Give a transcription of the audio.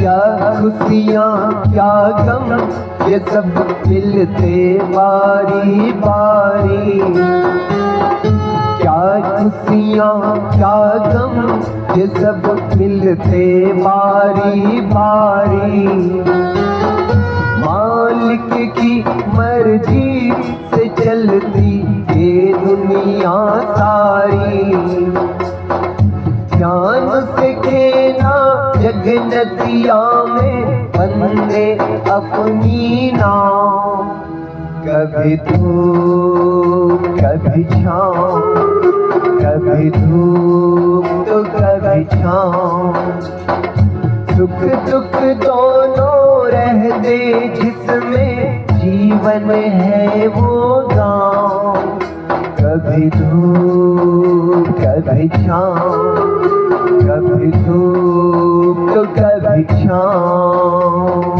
क्या खुशियाँ क्या गम ये सब मिलते बारी बारी। क्या खुशियाँ क्या गम ये सब मिलते बारी बारी। मालिक की मर्जी से चलती ये दुनिया सारी। ध्यान से खेना जग नदिया में बंदे अपनी नाव। कभी धूप कभी छाँव, कभी धूप तो कभी छाँव। सुख दुख दोनों रहते जिसमें जीवन है वो गाँव। कभी धूप कभी छाँव, कभी धूप तो कभी छाँव।